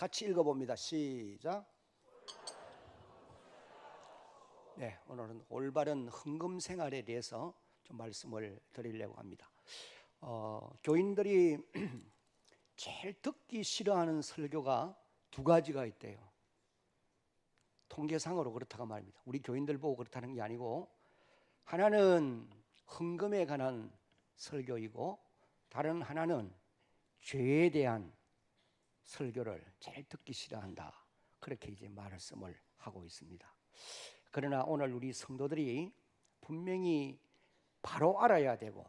같이 읽어봅니다. 시작. 네, 오늘은 올바른 헌금 생활에 대해서 좀 말씀을 드리려고 합니다. 교인들이 제일 듣기 싫어하는 설교가 두 가지가 있대요. 통계상으로 그렇다고 말입니다. 우리 교인들 보고 그렇다는 게 아니고, 하나는 헌금에 관한 설교이고 다른 하나는 죄에 대한 설교를 제일 듣기 싫어한다, 그렇게 이제 말씀을 하고 있습니다. 그러나 오늘 우리 성도들이 분명히 바로 알아야 되고,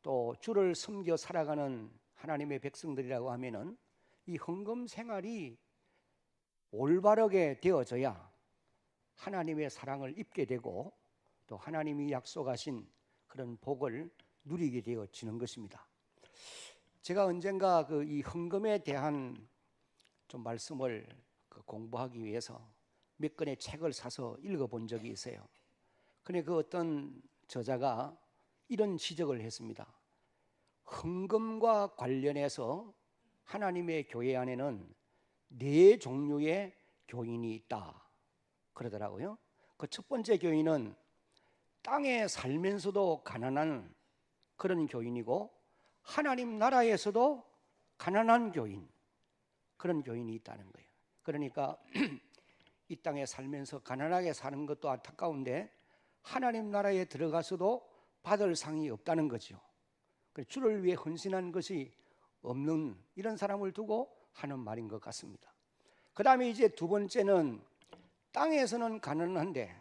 또 주를 섬겨 살아가는 하나님의 백성들이라고 하면은 이 헌금 생활이 올바르게 되어져야 하나님의 사랑을 입게 되고, 또 하나님이 약속하신 그런 복을 누리게 되어지는 것입니다. 제가 언젠가 이 헌금에 대한 좀 말씀을 공부하기 위해서 몇 권의 책을 사서 읽어본 적이 있어요. 근데 그 어떤 저자가 이런 지적을 했습니다. 헌금과 관련해서 하나님의 교회 안에는 4종류의 교인이 있다 그러더라고요. 그 첫 번째 교인은 땅에 살면서도 가난한 그런 교인이고, 하나님 나라에서도 가난한 교인, 그런 교인이 있다는 거예요. 그러니까 이 땅에 살면서 가난하게 사는 것도 안타까운데 하나님 나라에 들어가서도 받을 상이 없다는 거죠. 주를 위해 헌신한 것이 없는 이런 사람을 두고 하는 말인 것 같습니다. 그 다음에 이제 두 번째는 땅에서는 가난한데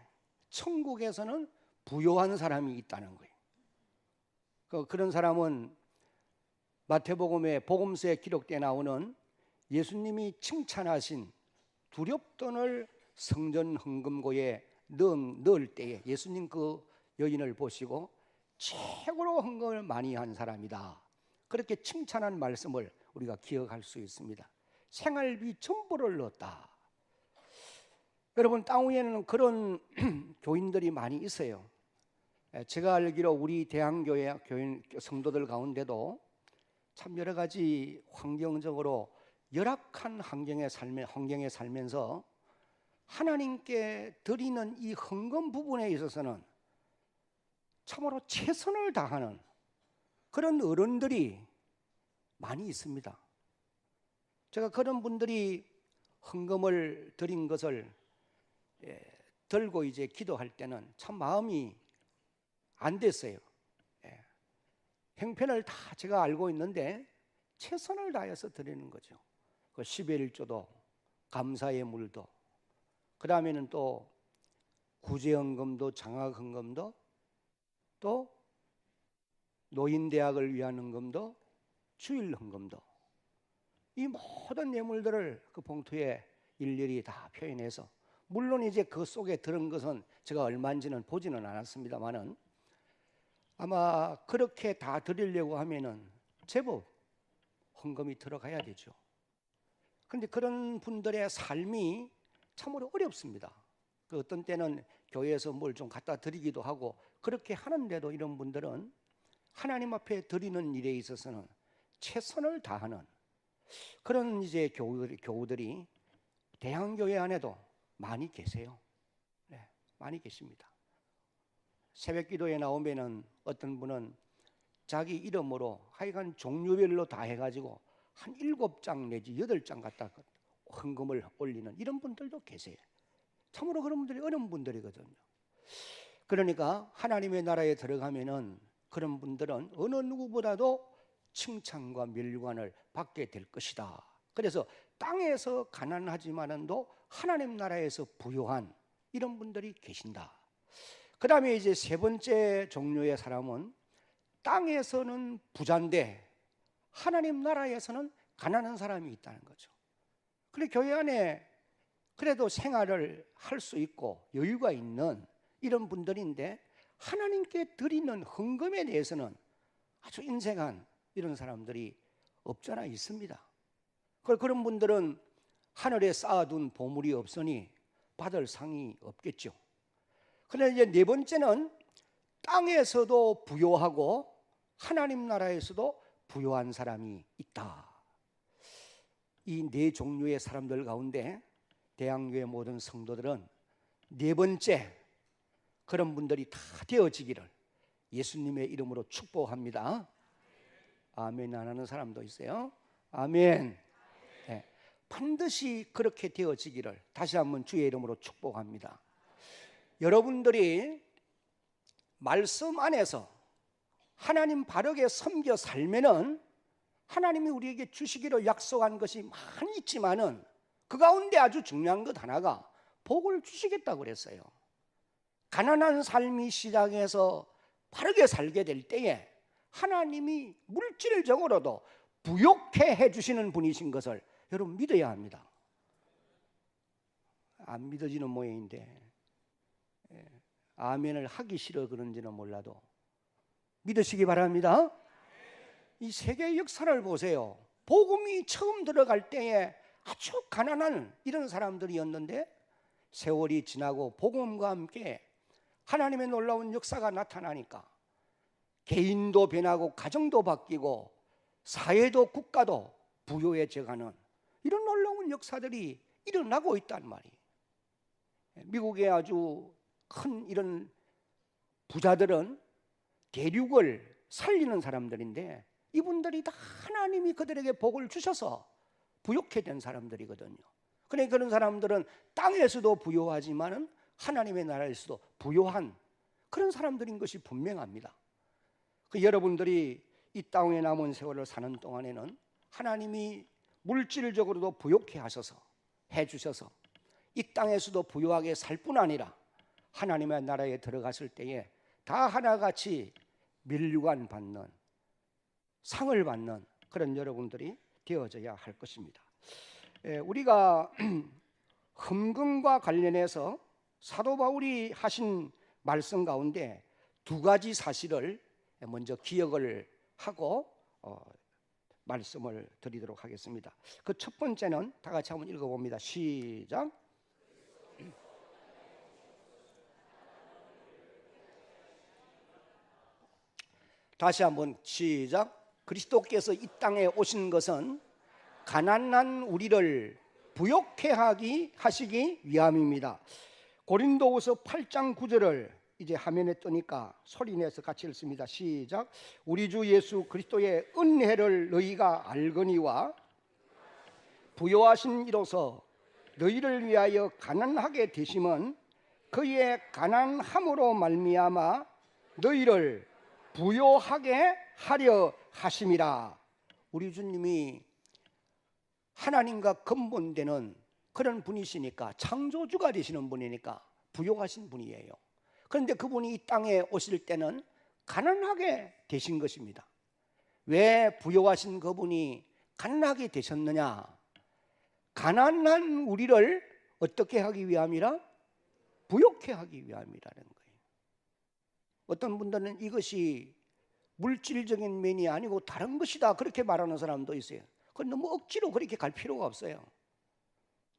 천국에서는 부요한 사람이 있다는 거예요. 그런 사람은 마태복음의 복음서에 기록되어 나오는 예수님이 칭찬하신 두렵돈을 성전 헌금고에 넣을 때에 예수님 그 여인을 보시고 최고로 헌금을 많이 한 사람이다, 그렇게 칭찬한 말씀을 우리가 기억할 수 있습니다. 생활비 전부를 넣었다. 여러분, 땅 위에는 그런 교인들이 많이 있어요. 제가 알기로 우리 대한교회 교인 성도들 가운데도 참 여러 가지 환경적으로 열악한 환경에 살면서 하나님께 드리는 이 헌금 부분에 있어서는 참으로 최선을 다하는 그런 어른들이 많이 있습니다. 제가 그런 분들이 헌금을 드린 것을 들고 이제 기도할 때는 참 마음이 안 됐어요. 형편을 다 제가 알고 있는데 최선을 다해서 드리는 거죠. 그 11조도 감사의 물도, 그 다음에는 또 구제헌금도 장학헌금도, 또 노인대학을 위한 헌금도, 주일헌금도, 이 모든 예물들을 그 봉투에 일일이 다 표현해서, 물론 이제 그 속에 들은 것은 제가 얼마인지는 보지는 않았습니다만은 아마 그렇게 다 드리려고 하면은 제법 헌금이 들어가야 되죠. 그런데 그런 분들의 삶이 참으로 어렵습니다. 그 어떤 때는 교회에서 뭘 좀 갖다 드리기도 하고 그렇게 하는데도 이런 분들은 하나님 앞에 드리는 일에 있어서는 최선을 다하는 그런 이제 교우들이 대한교회 안에도 많이 계세요. 네, 많이 계십니다. 새벽 기도에 나오면은 어떤 분은 자기 이름으로 하여간 종류별로 다 해가지고 한 7장 내지 8장 갖다 헌금을 올리는 이런 분들도 계세요. 참으로 그런 분들이 어려운 분들이거든요. 그러니까 하나님의 나라에 들어가면은 그런 분들은 어느 누구보다도 칭찬과 멸관을 받게 될 것이다. 그래서 땅에서 가난하지만도 하나님 나라에서 부요한 이런 분들이 계신다. 그 다음에 이제 세 번째 종류의 사람은 땅에서는 부자인데 하나님 나라에서는 가난한 사람이 있다는 거죠. 그래, 교회 안에 그래도 생활을 할 수 있고 여유가 있는 이런 분들인데 하나님께 드리는 헌금에 대해서는 아주 인색한 이런 사람들이 없잖아 있습니다. 그런 분들은 하늘에 쌓아둔 보물이 없으니 받을 상이 없겠죠. 그런데 이제 네 번째는 땅에서도 부요하고 하나님 나라에서도 부요한 사람이 있다. 이 네 종류의 사람들 가운데 대학교의 모든 성도들은 네 번째 그런 분들이 다 되어지기를 예수님의 이름으로 축복합니다. 아멘 안 하는 사람도 있어요. 아멘. 네, 반드시 그렇게 되어지기를 다시 한번 주의 이름으로 축복합니다. 여러분들이 말씀 안에서 하나님 바르게 섬겨 살면은 하나님이 우리에게 주시기로 약속한 것이 많이 있지만은 그 가운데 아주 중요한 것 하나가 복을 주시겠다고 그랬어요. 가난한 삶이 시작해서 바르게 살게 될 때에 하나님이 물질적으로도 부욕해 해주시는 분이신 것을 여러분 믿어야 합니다. 안 믿어지는 모양인데 아멘을 하기 싫어 그런지는 몰라도 믿으시기 바랍니다. 이 세계의 역사를 보세요. 복음이 처음 들어갈 때에 아주 가난한 이런 사람들이었는데 세월이 지나고 복음과 함께 하나님의 놀라운 역사가 나타나니까 개인도 변하고 가정도 바뀌고 사회도 국가도 부유해져가는 이런 놀라운 역사들이 일어나고 있단 말이에요. 미국의 아주 큰 이런 부자들은 대륙을 살리는 사람들인데 이분들이 다 하나님이 그들에게 복을 주셔서 부욕해 된 사람들이거든요. 그러니까 그런 사람들은 땅에서도 부유하지만은 하나님의 나라에서도 부유한 그런 사람들인 것이 분명합니다. 그 여러분들이 이 땅에 남은 세월을 사는 동안에는 하나님이 물질적으로도 부욕해 하셔서 해주셔서 이 땅에서도 부유하게 살 뿐 아니라 하나님의 나라에 들어갔을 때에 다 하나같이 면류관 받는 상을 받는 그런 여러분들이 되어져야 할 것입니다. 우리가 헌금과 관련해서 사도 바울이 하신 말씀 가운데 두 가지 사실을 먼저 기억을 하고 말씀을 드리도록 하겠습니다. 그 첫 번째는 다 같이 한번 읽어봅니다. 시작. 다시 한번 시작. 그리스도께서 이 땅에 오신 것은 가난한 우리를 부욕해 하시기 위함입니다. 고린도후서 8장 9절을 이제 화면에 뜨니까 소리내서 같이 읽습니다. 시작. 우리 주 예수 그리스도의 은혜를 너희가 알거니와 부요하신 이로서 너희를 위하여 가난하게 되심은 그의 가난함으로 말미암아 너희를 부요하게 하려 하심이라. 우리 주님이 하나님과 근본되는 그런 분이시니까 창조주가 되시는 분이니까 부요하신 분이에요. 그런데 그분이 이 땅에 오실 때는 가난하게 되신 것입니다. 왜 부요하신 그분이 가난하게 되셨느냐? 가난한 우리를 어떻게 하기 위함이라? 부욕해 하기 위함이라는 거예요. 어떤 분들은 이것이 물질적인 면이 아니고 다른 것이다 그렇게 말하는 사람도 있어요. 그건 너무 억지로 그렇게 갈 필요가 없어요.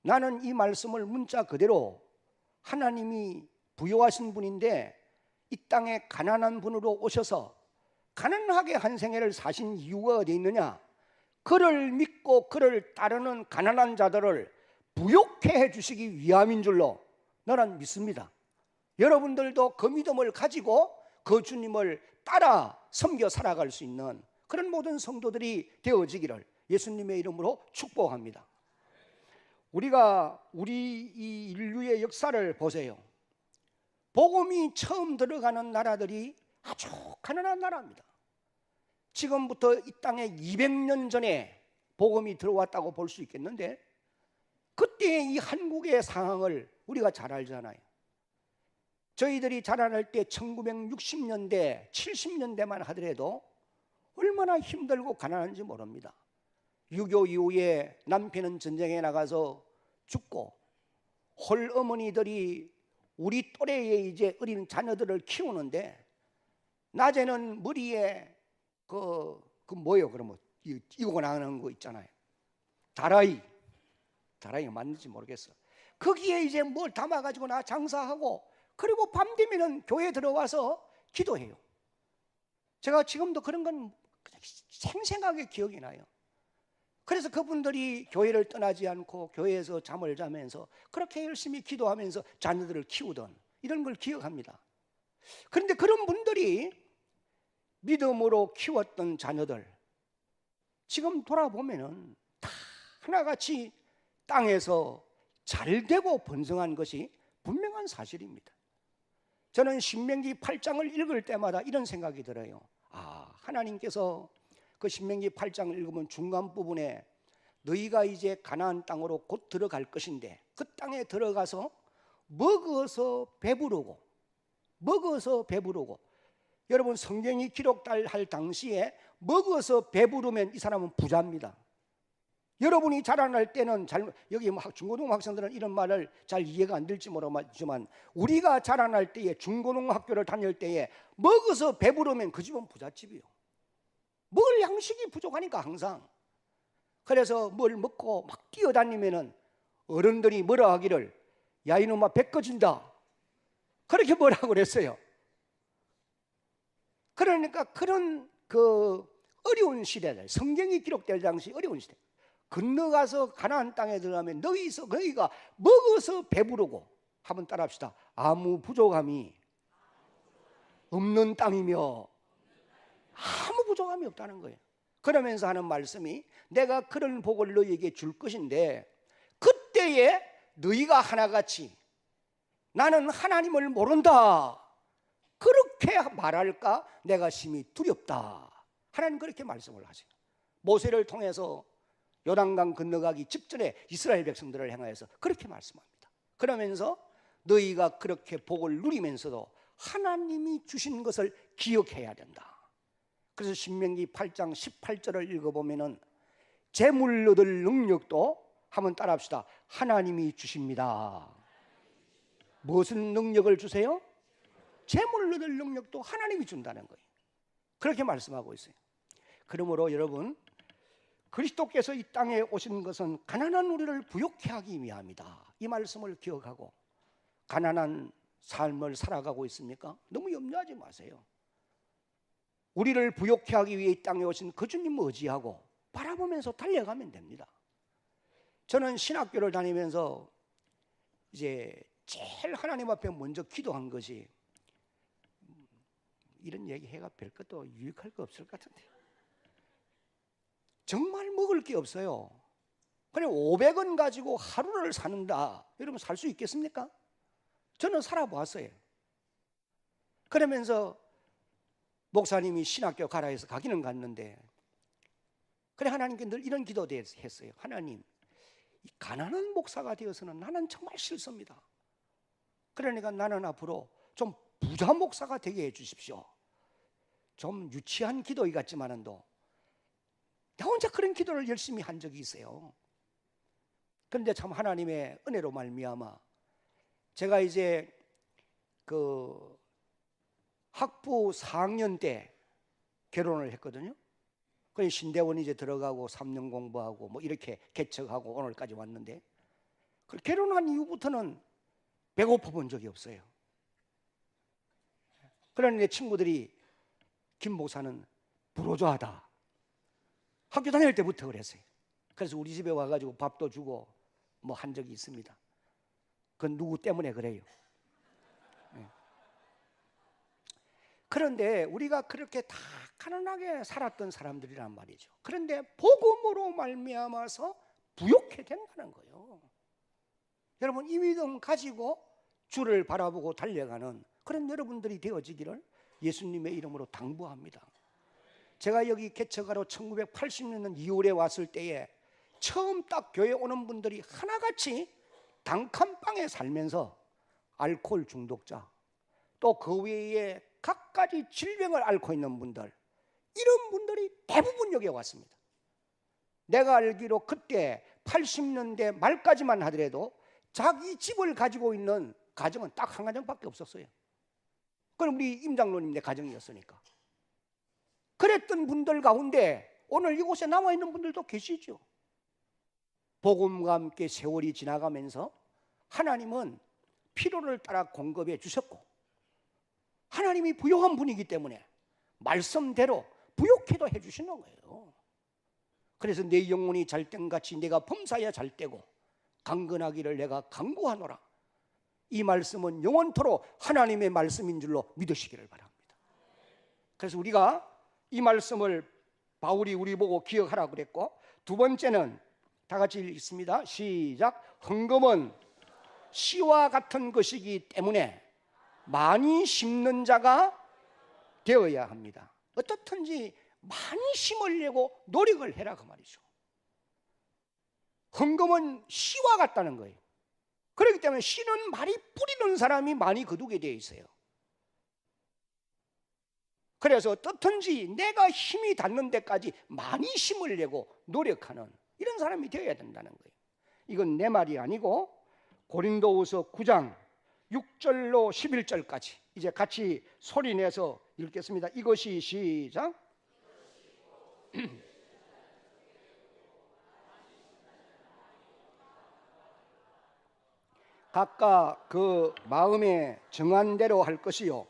나는 이 말씀을 문자 그대로 하나님이 부요하신 분인데 이 땅에 가난한 분으로 오셔서 가난하게 한 생애를 사신 이유가 어디 있느냐? 그를 믿고 그를 따르는 가난한 자들을 부욕해 해주시기 위함인 줄로 나는 믿습니다. 여러분들도 그 믿음을 가지고 그 주님을 따라 섬겨 살아갈 수 있는 그런 모든 성도들이 되어지기를 예수님의 이름으로 축복합니다. 우리가 우리 이 인류의 역사를 보세요. 복음이 처음 들어가는 나라들이 아주 가난한 나라입니다. 지금부터 이 땅에 200년 전에 복음이 들어왔다고 볼 수 있겠는데 그때의 이 한국의 상황을 우리가 잘 알잖아요. 저희들이 자라날 때 1960년대, 70년대만 하더라도 얼마나 힘들고 가난한지 모릅니다. 6.25 이후에 남편은 전쟁에 나가서 죽고 홀어머니들이 우리 또래의 이제 어린 자녀들을 키우는데 낮에는 머리에 뭐예요? 그러면 이고 나가는 거 있잖아요. 다라이가 맞는지 모르겠어. 거기에 이제 뭘 담아가지고 나 장사하고 그리고 밤 되면은 교회 들어와서 기도해요. 제가 지금도 그런 건 생생하게 기억이 나요. 그래서 그분들이 교회를 떠나지 않고 교회에서 잠을 자면서 그렇게 열심히 기도하면서 자녀들을 키우던 이런 걸 기억합니다. 그런데 그런 분들이 믿음으로 키웠던 자녀들 지금 돌아보면은 다 하나같이 땅에서 잘되고 번성한 것이 분명한 사실입니다. 저는 신명기 8장을 읽을 때마다 이런 생각이 들어요. 하나님께서 그 신명기 8장을 읽으면 중간 부분에 너희가 이제 가나안 땅으로 곧 들어갈 것인데 그 땅에 들어가서 먹어서 배부르고 여러분 성경이 기록할 당시에 먹어서 배부르면 이 사람은 부자입니다. 여러분이 자라날 때는 여기 중고등 학생들은 이런 말을 잘 이해가 안 될지 모르지만 우리가 자라날 때에 중고등학교를 다닐 때에 먹어서 배부르면 그 집은 부잣집이요. 먹을 양식이 부족하니까 항상. 그래서 뭘 먹고 막 뛰어다니면은 어른들이 뭐라 하기를 야 이놈아 배 꺼진다 그렇게 뭐라고 그랬어요. 그러니까 그런 그 어려운 시대들, 성경이 기록될 당시 어려운 시대, 건너가서 가나안 땅에 들어가면 너희가 먹어서 배부르고, 한번 따라합시다. 아무 부족함이 없는 땅이며 아무 부족함이 없다는 거예요. 그러면서 하는 말씀이 내가 그런 복을 너희에게 줄 것인데 그때에 너희가 하나같이 나는 하나님을 모른다 그렇게 말할까 내가 심히 두렵다. 하나님 그렇게 말씀을 하세요. 모세를 통해서 요단강 건너가기 직전에 이스라엘 백성들을 향하여서 그렇게 말씀합니다. 그러면서 너희가 그렇게 복을 누리면서도 하나님이 주신 것을 기억해야 된다. 그래서 신명기 8장 18절을 읽어보면은 재물 얻을 능력도 한번 따라합시다. 하나님이 주십니다. 무슨 능력을 주세요? 재물 얻을 능력도 하나님이 준다는 거예요. 그렇게 말씀하고 있어요. 그러므로 여러분 그리스도께서 이 땅에 오신 것은 가난한 우리를 부욕케 하기 위함이다. 이 말씀을 기억하고 가난한 삶을 살아가고 있습니까? 너무 염려하지 마세요. 우리를 부욕케 하기 위해 이 땅에 오신 그 주님 의지하고 바라보면서 달려가면 됩니다. 저는 신학교를 다니면서 이제 제일 하나님 앞에 먼저 기도한 것이, 이런 얘기 해가 별것도 유익할 거 없을 것 같은데, 정말 먹을 게 없어요. 그냥 500원 가지고 하루를 사는다. 여러분 살 수 있겠습니까? 저는 살아보았어요. 그러면서 목사님이 신학교 가라 해서 가기는 갔는데, 그래 하나님께 늘 이런 기도 했어요. 하나님, 이 가난한 목사가 되어서는 나는 정말 싫습니다. 그러니까 나는 앞으로 좀 부자 목사가 되게 해주십시오. 좀 유치한 기도 같지만은도 나 혼자 그런 기도를 열심히 한 적이 있어요. 그런데 참 하나님의 은혜로 말미암아 제가 이제 그 학부 4학년 때 결혼을 했거든요. 그래서 신대원 이제 들어가고 3년 공부하고 뭐 이렇게 개척하고 오늘까지 왔는데, 그 결혼한 이후부터는 배고파 본 적이 없어요. 그러니 친구들이 김 목사는 불호조하다. 학교 다닐 때부터 그랬어요. 그래서 우리 집에 와가지고 밥도 주고 뭐 한 적이 있습니다. 그건 누구 때문에 그래요. 그런데 우리가 그렇게 다 가난하게 살았던 사람들이란 말이죠. 그런데 복음으로 말미암아서 부욕해 된다는 거예요. 여러분 이 믿음 가지고 주를 바라보고 달려가는 그런 여러분들이 되어지기를 예수님의 이름으로 당부합니다. 제가 여기 개척하러 1980년 2월에 왔을 때에 처음 딱 교회 오는 분들이 하나같이 단칸방에 살면서 알코올 중독자, 또 그 외에 갖가지 질병을 앓고 있는 분들, 이런 분들이 대부분 여기에 왔습니다. 내가 알기로 그때 80년대 말까지만 하더라도 자기 집을 가지고 있는 가정은 딱 한 가정밖에 없었어요. 그럼 우리 임장로님네 가정이었으니까. 그랬던 분들 가운데 오늘 이곳에 나와 있는 분들도 계시죠. 복음과 함께 세월이 지나가면서 하나님은 필요를 따라 공급해 주셨고, 하나님이 부요한 분이기 때문에 말씀대로 부욕해도 해주시는 거예요. 그래서 내 영혼이 잘된같이 내가 범사야 잘되고 강건하기를 내가 강구하노라. 이 말씀은 영원토록 하나님의 말씀인 줄로 믿으시기를 바랍니다. 그래서 우리가 이 말씀을 바울이 우리 보고 기억하라 그랬고, 두 번째는 다 같이 읽습니다. 시작. 헌금은 씨와 같은 것이기 때문에 많이 심는 자가 되어야 합니다. 어떻든지 많이 심으려고 노력을 해라 그 말이죠. 헌금은 씨와 같다는 거예요. 그렇기 때문에 씨는 많이 뿌리는 사람이 많이 거두게 되어 있어요. 그래서 어떻든지 내가 힘이 닿는 데까지 많이 심으려고 노력하는 이런 사람이 되어야 된다는 거예요. 이건 내 말이 아니고 고린도후서 9장 6절로 11절까지 이제 같이 소리내서 읽겠습니다. 이것이 시작. 각각 그 마음에 정한 대로 할 것이요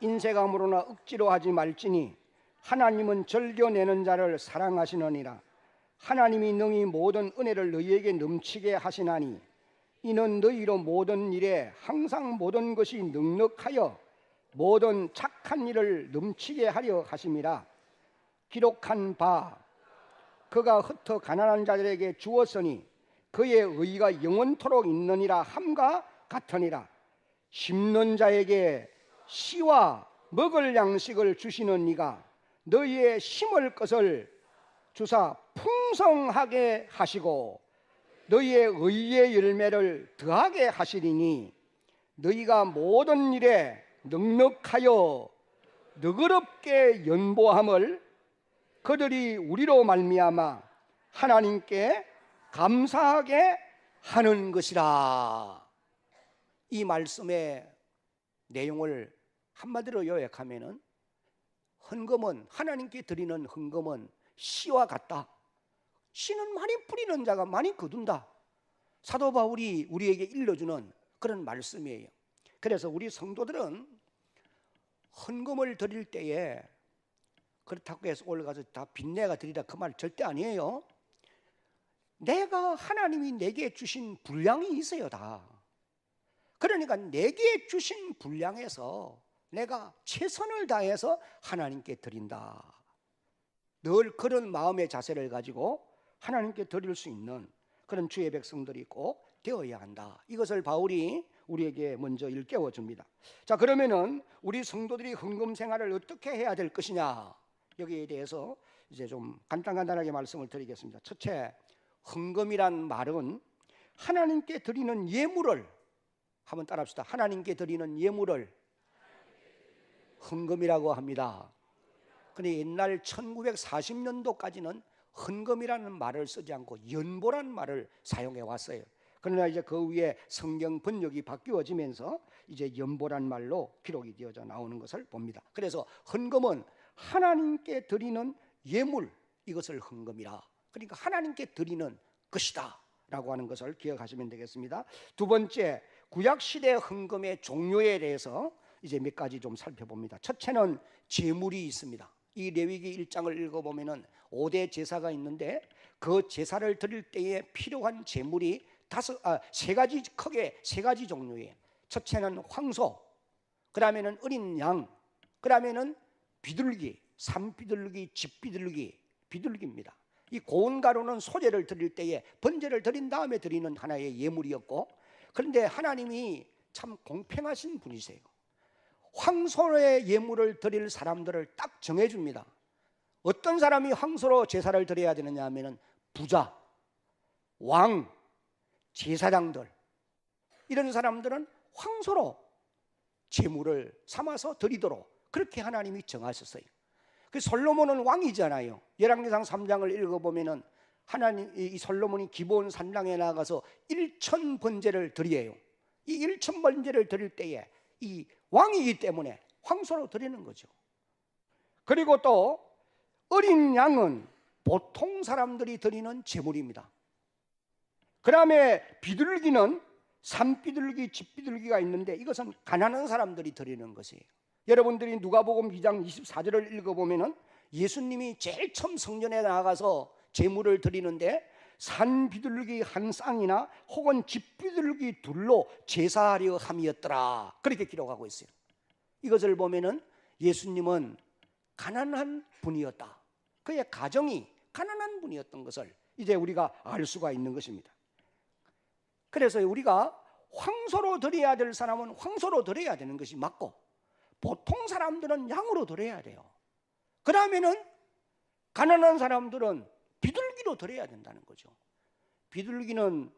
인색함으로나 억지로 하지 말지니 하나님은 즐겨내는 자를 사랑하시느니라. 하나님이 능히 모든 은혜를 너희에게 넘치게 하시나니 이는 너희로 모든 일에 항상 모든 것이 넉넉하여 모든 착한 일을 넘치게 하려 하심이라. 기록한 바 그가 흩어 가난한 자들에게 주었으니 그의 의가 영원토록 있느니라 함과 같으니라. 심는 자에게 씨와 먹을 양식을 주시는 이가 너희의 심을 것을 주사 풍성하게 하시고 너희의 의의 열매를 더하게 하시리니 너희가 모든 일에 넉넉하여 너그럽게 연보함을 그들이 우리로 말미암아 하나님께 감사하게 하는 것이라. 이 말씀의 내용을 한마디로 요약하면은 헌금은 하나님께 드리는 헌금은 씨와 같다. 씨는 많이 뿌리는 자가 많이 거둔다. 사도 바울이 우리에게 일러주는 그런 말씀이에요. 그래서 우리 성도들은 헌금을 드릴 때에 그렇다고 해서 올라가서 다 빚내가 드리라 그 말 절대 아니에요. 내가 하나님이 내게 주신 분량이 있어요 다. 그러니까 내게 주신 분량에서 내가 최선을 다해서 하나님께 드린다. 늘 그런 마음의 자세를 가지고 하나님께 드릴 수 있는 그런 주의 백성들이 꼭 되어야 한다. 이것을 바울이 우리에게 먼저 일깨워 줍니다. 자, 그러면은 우리 성도들이 헌금 생활을 어떻게 해야 될 것이냐, 여기에 대해서 이제 좀 간단하게 말씀을 드리겠습니다. 첫째, 헌금이란 말은 하나님께 드리는 예물을, 한번 따라합시다. 하나님께 드리는 예물을 헌금이라고 합니다. 근데 옛날 1940년도까지는 헌금이라는 말을 쓰지 않고 연보라는 말을 사용해 왔어요. 그러나 이제 그 위에 성경 번역이 바뀌어지면서 이제 연보란 말로 기록이 되어져 나오는 것을 봅니다. 그래서 헌금은 하나님께 드리는 예물, 이것을 헌금이라. 그러니까 하나님께 드리는 것이다 라고 하는 것을 기억하시면 되겠습니다. 두 번째, 구약시대 헌금의 종류에 대해서 이제 몇 가지 좀 살펴봅니다. 첫째는 제물이 있습니다. 이 레위기 1장을 읽어보면은 5대 제사가 있는데 그 제사를 드릴 때에 필요한 제물이 세 가지, 크게 세 가지 종류예요. 첫째는 황소, 그 다음에는 어린 양, 그 다음에는 비둘기, 산비둘기, 집비둘기, 비둘기입니다. 이 고운 가루는 소제를 드릴 때에 번제를 드린 다음에 드리는 하나의 예물이었고, 그런데 하나님이 참 공평하신 분이세요. 황소의 예물을 드릴 사람들을 딱 정해줍니다. 어떤 사람이 황소로 제사를 드려야 되느냐 하면은 부자, 왕, 제사장들, 이런 사람들은 황소로 제물을 삼아서 드리도록 그렇게 하나님이 정하셨어요. 그 솔로몬은 왕이잖아요. 열왕기상 3장을 읽어보면은 이 솔로몬이 기브온 산당에 나가서 1천 번제를 드려요. 이 1천 번제를 드릴 때에 이 왕이기 때문에 황소로 드리는 거죠. 그리고 또 어린 양은 보통 사람들이 드리는 제물입니다. 그 다음에 비둘기는 산비둘기, 집비둘기가 있는데 이것은 가난한 사람들이 드리는 것이에요. 여러분들이 누가복음 2장 24절을 읽어보면은 예수님이 제일 처음 성전에 나가서 제물을 드리는데 산 비둘기 한 쌍이나 혹은 집 비둘기 둘로 제사하려 함이었더라, 그렇게 기록하고 있어요. 이것을 보면은 예수님은 가난한 분이었다, 그의 가정이 가난한 분이었던 것을 이제 우리가 알 수가 있는 것입니다. 그래서 우리가 황소로 드려야 될 사람은 황소로 드려야 되는 것이 맞고, 보통 사람들은 양으로 드려야 돼요. 그러면은 가난한 사람들은 비둘기로 드려야 된다는 거죠. 비둘기는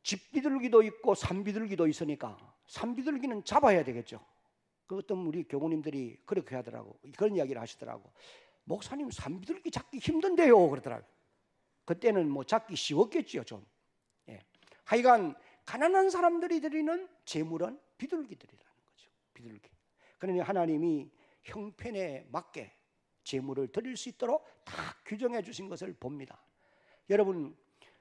집 비둘기도 있고 산 비둘기도 있으니까 산 비둘기는 잡아야 되겠죠. 그 어떤 우리 교우님들이 그렇게 하더라고, 그런 이야기를 하시더라고. 목사님, 산 비둘기 잡기 힘든데요, 그러더라고. 그때는 뭐 잡기 쉬웠겠지요, 좀. 예. 하여간 가난한 사람들이 드리는 제물은 비둘기들이라는 거죠. 비둘기. 그러니 하나님이 형편에 맞게 제물을 드릴 수 있도록 다 규정해 주신 것을 봅니다.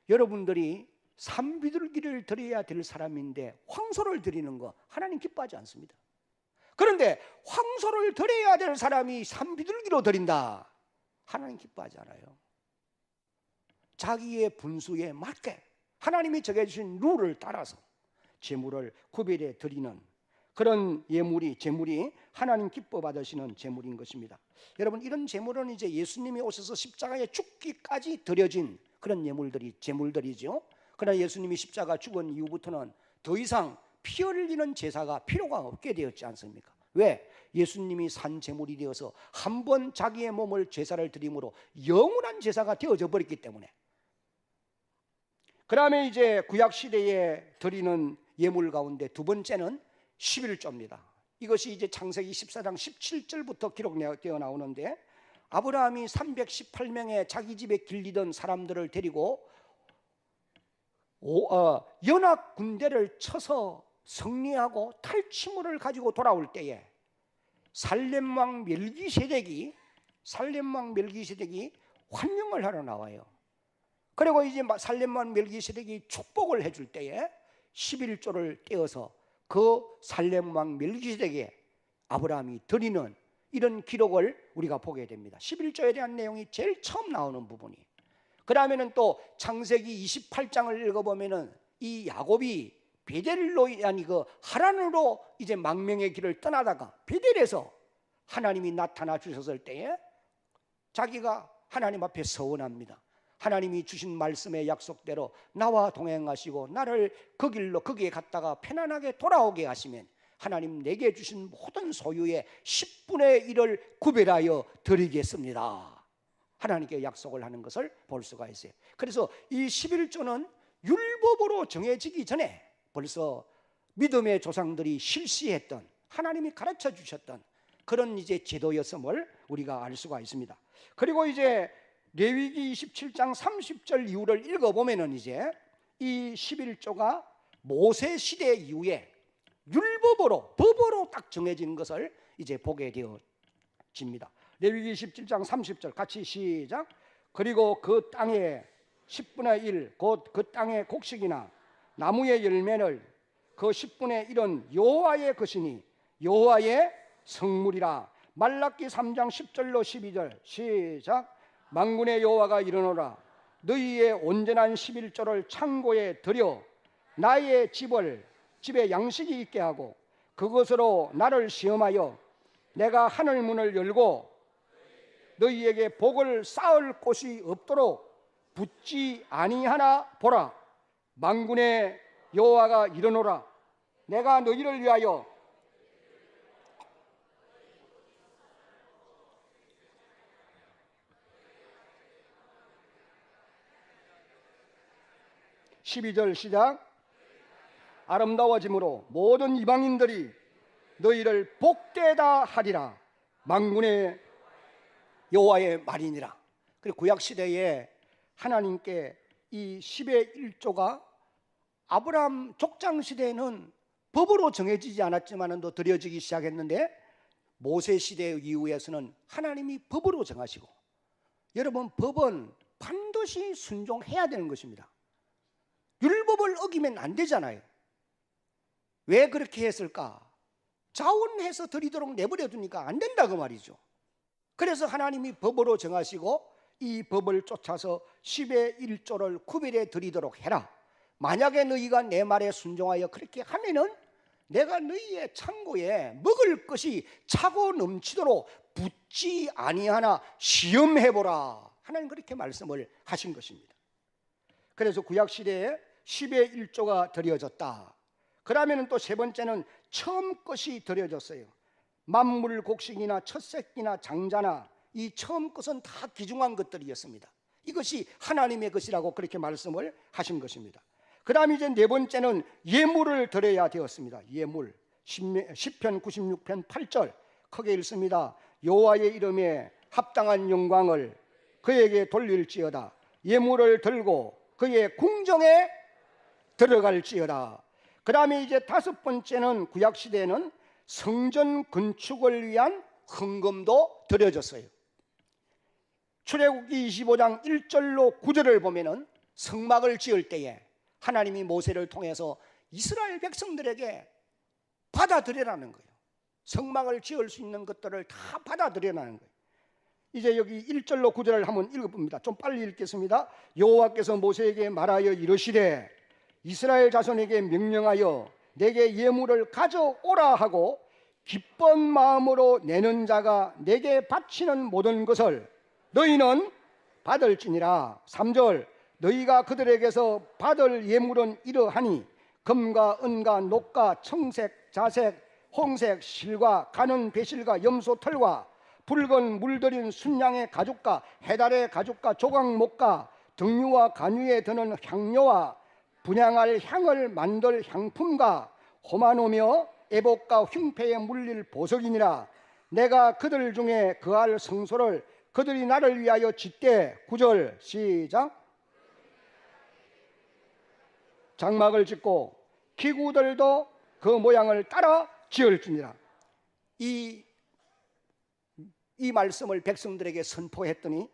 여러분들이 산비둘기를 드려야 될 사람인데 황소를 드리는 거 하나님 기뻐하지 않습니다. 그런데 황소를 드려야 될 사람이 산비둘기로 드린다, 하나님 기뻐하지 않아요. 자기의 분수에 맞게 하나님이 정해주신 룰을 따라서 제물을 구별해 드리는 그런 제물이 하나님 기뻐 받으시는 제물인 것입니다. 여러분, 이런 제물은 이제 예수님이 오셔서 십자가에 죽기까지 드려진 그런 제물들이죠. 그러나 예수님이 십자가 죽은 이후부터는 더 이상 피 흘리는 제사가 필요가 없게 되었지 않습니까? 왜? 예수님이 산 제물이 되어서 한 번 자기의 몸을 제사를 드림으로 영원한 제사가 되어져 버렸기 때문에. 그 다음에 이제 구약 시대에 드리는 예물 가운데 두 번째는 11조입니다. 이것이 이제 창세기 14장 17절부터 기록되어 나오는데, 아브라함이 318명의 자기 집에 길리던 사람들을 데리고 연합 군대를 쳐서 승리하고 탈취물을 가지고 돌아올 때에 살렘 왕 멜기세덱이 환영을 하러 나와요. 그리고 이제 살렘 왕 멜기세덱이 축복을 해줄 때에 11조를 떼어서 그 살렘 왕 멜기세덱에 아브라함이 드리는 이런 기록을 우리가 보게 됩니다. 11조에 대한 내용이 제일 처음 나오는 부분이. 그 다음에는 또 창세기 28장을 읽어보면은 이 야곱이 베델로 하란으로 이제 망명의 길을 떠나다가 베델에서 하나님이 나타나 주셨을 때에 자기가 하나님 앞에 서원합니다. 하나님이 주신 말씀의 약속대로 나와 동행하시고 나를 그 길로 거기에 갔다가 편안하게 돌아오게 하시면 하나님 내게 주신 모든 소유의 10분의 1을 구별하여 드리겠습니다, 하나님께 약속을 하는 것을 볼 수가 있어요. 그래서 이 11조는 율법으로 정해지기 전에 벌써 믿음의 조상들이 실시했던, 하나님이 가르쳐 주셨던 그런 이제 제도였음을 우리가 알 수가 있습니다. 그리고 이제 레위기 27장 30절 이후를 읽어보면은 이제 이 11조가 모세 시대 이후에 법으로 딱 정해진 것을 이제 보게 되어집니다. 레위기 17장 30절 같이 시작. 그리고 그 땅의 10분의 1 곧 그 땅의 곡식이나 나무의 열매를 그 10분의 1은 여호와의 것이니 여호와의 성물이라. 말라기 3장 10절로 12절 시작. 만군의 여호와가 이르노라. 너희의 온전한 11조를 창고에 들여 나의 집에 양식이 있게 하고 그것으로 나를 시험하여 내가 하늘 문을 열고 너희에게 복을 쌓을 곳이 없도록 붙지 아니하나 보라. 만군의 여호와가 이르노라. 내가 너희를 위하여 12절 시작. 아름다워짐으로 모든 이방인들이 너희를 복되다 하리라. 만군의 여호와의 말이니라. 그리고 구약 시대에 하나님께 이 10의 1조가 아브라함 족장 시대에는 법으로 정해지지 않았지만 또 드려지기 시작했는데, 모세 시대 이후에서는 하나님이 법으로 정하시고, 여러분 법은 반드시 순종해야 되는 것입니다. 율법을 어기면 안 되잖아요. 왜 그렇게 했을까? 자원해서 드리도록 내버려 두니까 안 된다 그 말이죠. 그래서 하나님이 법으로 정하시고 이 법을 쫓아서 10의 1조를 9일에 드리도록 해라. 만약에 너희가 내 말에 순종하여 그렇게 하면은 내가 너희의 창고에 먹을 것이 차고 넘치도록 붓지 아니하나 시험해보라. 하나님 그렇게 말씀을 하신 것입니다. 그래서 구약시대에 10의 1조가 드려졌다. 그러면 또 세 번째는 처음 것이 드려졌어요. 만물 곡식이나 첫 새끼나 장자나 이 처음 것은 다 귀중한 것들이었습니다. 이것이 하나님의 것이라고 그렇게 말씀을 하신 것입니다. 그 다음에 이제 네 번째는 예물을 드려야 되었습니다. 예물. 시편 96편 8절 크게 읽습니다. 여호와의 이름에 합당한 영광을 그에게 돌릴지어다. 예물을 들고 그의 궁정에 들어갈지어다. 그 다음에 이제 다섯 번째는 구약시대에는 성전 건축을 위한 헌금도 드려졌어요. 출애굽기 25장 1절로 9절을 보면은 성막을 지을 때에 하나님이 모세를 통해서 이스라엘 백성들에게 받아들이라는 거예요. 성막을 지을 수 있는 것들을 다 받아들이라는 거예요. 이제 여기 1절로 9절을 한번 읽어봅니다. 좀 빨리 읽겠습니다. 여호와께서 모세에게 말하여 이르시되 이스라엘 자손에게 명령하여 내게 예물을 가져오라 하고 기쁜 마음으로 내는 자가 내게 바치는 모든 것을 너희는 받을지니라. 3절 너희가 그들에게서 받을 예물은 이러하니 금과 은과 녹과 청색, 자색, 홍색, 실과 가는 배실과 염소 털과 붉은 물들인 순양의 가죽과 해달의 가죽과 조각목과 등유와 간유에 드는 향료와 분향할 향을 만들 향품과 호마노며 애복과 흉패에 물릴 보석이니라. 내가 그들 중에 그할 성소를 그들이 나를 위하여 짓되 9절 시작. 장막을 짓고 기구들도 그 모양을 따라 지을지니라. 이 말씀을 백성들에게 선포했더니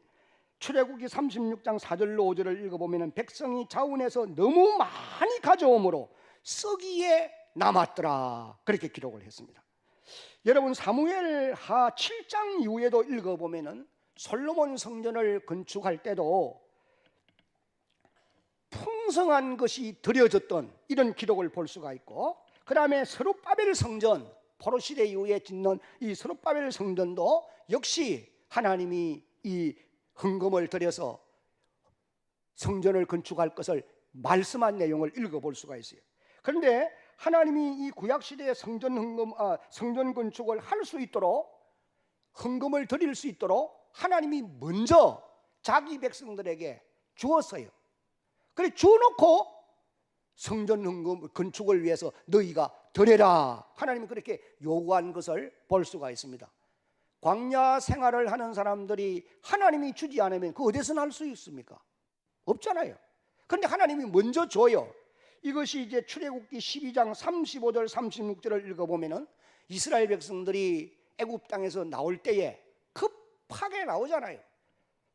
출애굽기 36장 4절로 5절을 읽어보면 백성이 자원해서 너무 많이 가져오므로 썩이에 남았더라. 그렇게 기록을 했습니다. 여러분 사무엘하 7장 이후에도 읽어보면 솔로몬 성전을 건축할 때도 풍성한 것이 드려졌던 이런 기록을 볼 수가 있고, 그 다음에 스룹바벨 성전, 포로 시대 이후에 짓는 이 스룹바벨 성전도 역시 하나님이 이 헌금을 들여서 성전을 건축할 것을 말씀한 내용을 읽어볼 수가 있어요. 그런데 하나님이 이 구약 시대의 성전 건축을 할 수 있도록 헌금을 드릴 수 있도록 하나님이 먼저 자기 백성들에게 주었어요. 그래 주어놓고 성전 헌금 건축을 위해서 너희가 드려라, 하나님이 그렇게 요구한 것을 볼 수가 있습니다. 광야 생활을 하는 사람들이 하나님이 주지 않으면 그 어디서 날 수 있습니까? 없잖아요. 그런데 하나님이 먼저 줘요. 이것이 이제 출애굽기 12장 35절 36절을 읽어보면은 이스라엘 백성들이 애굽 땅에서 나올 때에 급하게 나오잖아요.